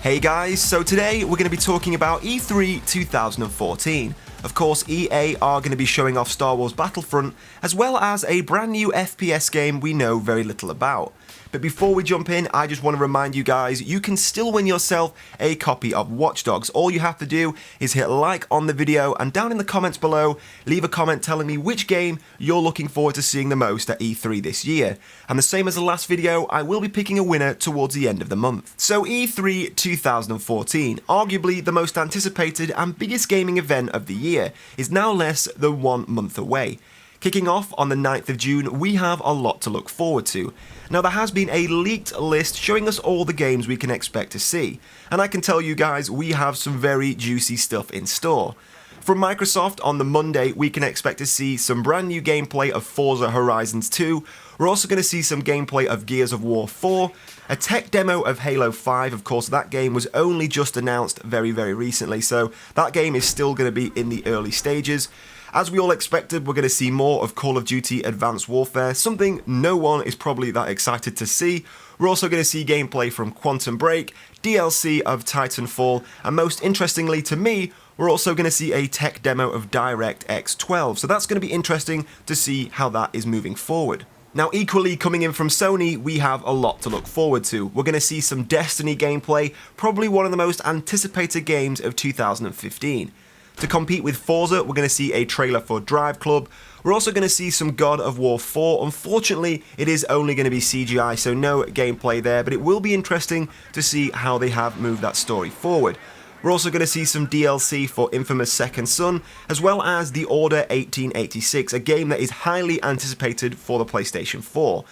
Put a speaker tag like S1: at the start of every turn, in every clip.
S1: Hey guys, so today we're going to be talking about E3 2014. Of course, EA are going to be showing off Star Wars Battlefront, as well as a brand new FPS game we know very little about. But before we jump in, I just want to remind you guys, you can still win yourself a copy of Watch Dogs. All you have to do is hit like on the video, and down in the comments below, leave a comment telling me which game you're looking forward to seeing the most at E3 this year. And the same as the last video, I will be picking a winner towards the end of the month. So E3 2014, arguably the most anticipated and biggest gaming event of the year, is now less than 1 month away. Kicking off on the 9th of June, we have a lot to look forward to. Now there has been a leaked list showing us all the games we can expect to see, and I can tell you guys we have some very juicy stuff in store. From Microsoft, on the Monday, we can expect to see some brand new gameplay of Forza Horizons 2, we're also going to see some gameplay of Gears of War 4, a tech demo of Halo 5, of course that game was only just announced very recently, so that game is still going to be in the early stages. As we all expected, we're going to see more of Call of Duty Advanced Warfare, something no one is probably that excited to see. We're also going to see gameplay from Quantum Break, DLC of Titanfall, and most interestingly to me, we're also going to see a tech demo of DirectX 12, so that's going to be interesting to see how that is moving forward. Now equally coming in from Sony, we have a lot to look forward to. We're going to see some Destiny gameplay, probably one of the most anticipated games of 2015. To compete with Forza, we're going to see a trailer for Drive Club. We're also going to see some God of War 4. Unfortunately, it is only going to be CGI, so no gameplay there, but it will be interesting to see how they have moved that story forward. We're also going to see some DLC for Infamous Second Son, as well as The Order 1886, a game that is highly anticipated for the PlayStation 4.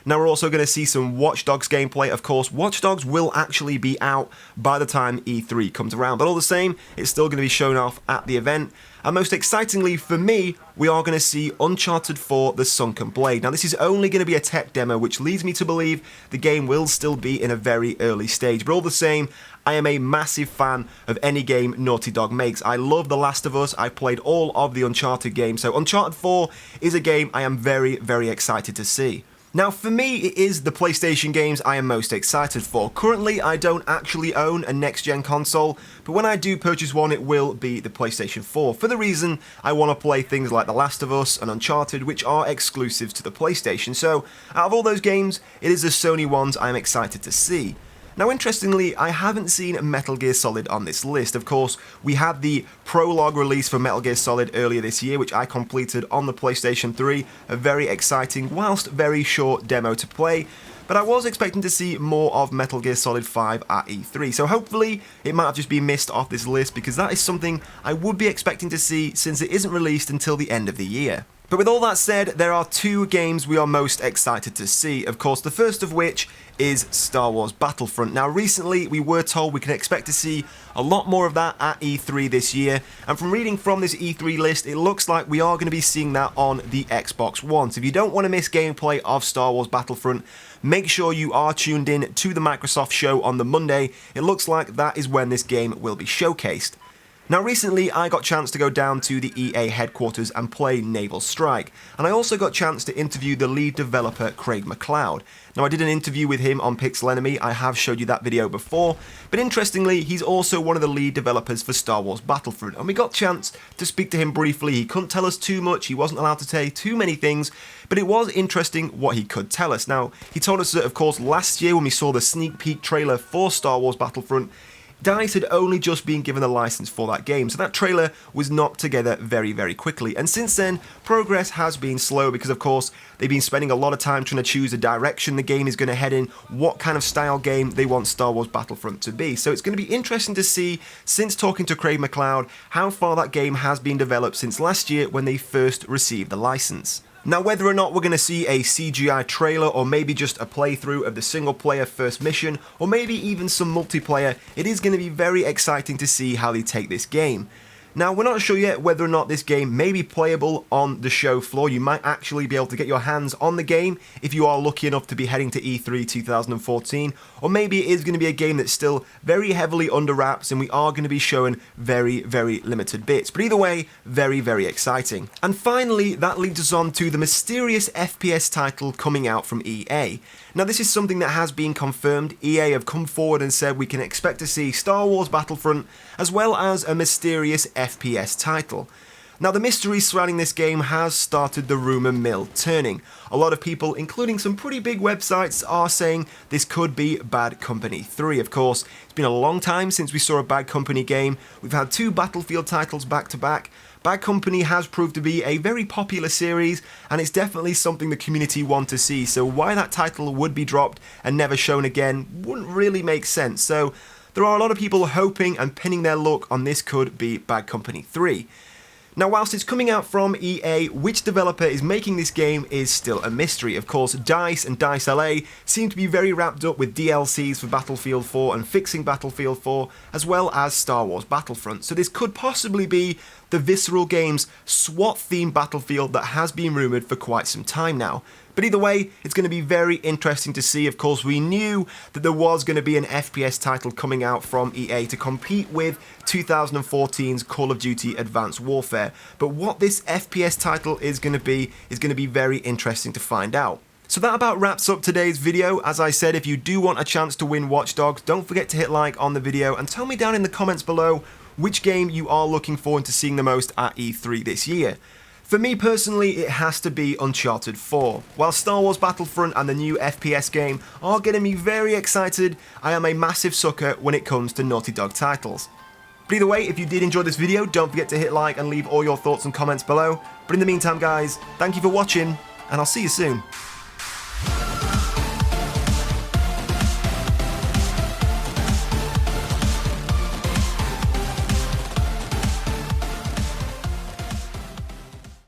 S1: Now we're also going to see some Watch Dogs gameplay. Of course, Watch Dogs will actually be out by the time E3 comes around, but all the same, it's still going to be shown off at the event. And most excitingly for me, we are going to see Uncharted 4: The Sunken Blade. Now this is only going to be a tech demo, which leads me to believe the game will still be in a very early stage, but all the same, I am a massive fan of any game Naughty Dog makes. I love The Last of Us, I played all of the Uncharted games, so Uncharted 4 is a game I am very excited to see. Now for me, it is the PlayStation games I am most excited for. Currently, I don't actually own a next-gen console, but when I do purchase one, it will be the PlayStation 4, for the reason I want to play things like The Last of Us and Uncharted, which are exclusives to the PlayStation. So, out of all those games, it is the Sony ones I am excited to see. Now interestingly, I haven't seen Metal Gear Solid on this list. Of course, we had the prologue release for Metal Gear Solid earlier this year, which I completed on the PlayStation 3, a very exciting, whilst very short demo to play, but I was expecting to see more of Metal Gear Solid 5 at E3, so hopefully it might have just been missed off this list, because that is something I would be expecting to see since it isn't released until the end of the year. But with all that said, there are two games we are most excited to see. Of course, the first of which is Star Wars Battlefront. Now recently we were told we can expect to see a lot more of that at E3 this year, and from reading from this E3 list, it looks like we are going to be seeing that on the Xbox One. So if you don't want to miss gameplay of Star Wars Battlefront, make sure you are tuned in to the Microsoft show on the Monday. It looks like that is when this game will be showcased. Now recently I got a chance to go down to the EA headquarters and play Naval Strike, and I also got a chance to interview the lead developer Craig McLeod. Now I did an interview with him on Pixel Enemy, I have showed you that video before, but interestingly he's also one of the lead developers for Star Wars Battlefront, and we got a chance to speak to him briefly. He couldn't tell us too much, he wasn't allowed to say too many things, but it was interesting what he could tell us. Now he told us that of course last year when we saw the sneak peek trailer for Star Wars Battlefront, DICE had only just been given a license for that game, so that trailer was knocked together very quickly, and since then progress has been slow because of course they've been spending a lot of time trying to choose a direction the game is going to head in, what kind of style game they want Star Wars Battlefront to be. So it's going to be interesting to see, since talking to Craig McLeod, how far that game has been developed since last year when they first received the license. Now whether or not we're going to see a CGI trailer or maybe just a playthrough of the single player first mission or maybe even some multiplayer, it is going to be very exciting to see how they take this game. Now, we're not sure yet whether or not this game may be playable on the show floor. You might actually be able to get your hands on the game if you are lucky enough to be heading to E3 2014, or maybe it is going to be a game that's still very heavily under wraps and we are going to be showing very, very limited bits. But either way, very, very exciting. And finally, that leads us on to the mysterious FPS title coming out from EA. Now, this is something that has been confirmed. EA have come forward and said we can expect to see Star Wars Battlefront as well as a mysterious FPS title. Now, the mystery surrounding this game has started the rumour mill turning. A lot of people, including some pretty big websites, are saying this could be Bad Company 3. Of course, it's been a long time since we saw a Bad Company game. We've had 2 Battlefield titles back to back. Bad Company has proved to be a very popular series, and it's definitely something the community want to see, so why that title would be dropped and never shown again wouldn't really make sense. So there are a lot of people hoping and pinning their luck on this could be Bad Company 3. Now, whilst it's coming out from EA, which developer is making this game is still a mystery. Of course, DICE and DICE LA seem to be very wrapped up with DLCs for Battlefield 4 and fixing Battlefield 4, as well as Star Wars Battlefront. So this could possibly be the Visceral Games SWAT-themed Battlefield that has been rumoured for quite some time now. But either way, it's going to be very interesting to see. Of course, we knew that there was going to be an FPS title coming out from EA to compete with 2014's Call of Duty Advanced Warfare. But what this FPS title is going to be very interesting to find out. So that about wraps up today's video. As I said, if you do want a chance to win Watch Dogs, don't forget to hit like on the video and tell me down in the comments below which game you are looking forward to seeing the most at E3 this year. For me personally, it has to be Uncharted 4. While Star Wars Battlefront and the new FPS game are getting me very excited, I am a massive sucker when it comes to Naughty Dog titles. But either way, if you did enjoy this video, don't forget to hit like and leave all your thoughts and comments below. But in the meantime guys, thank you for watching, and I'll see you soon.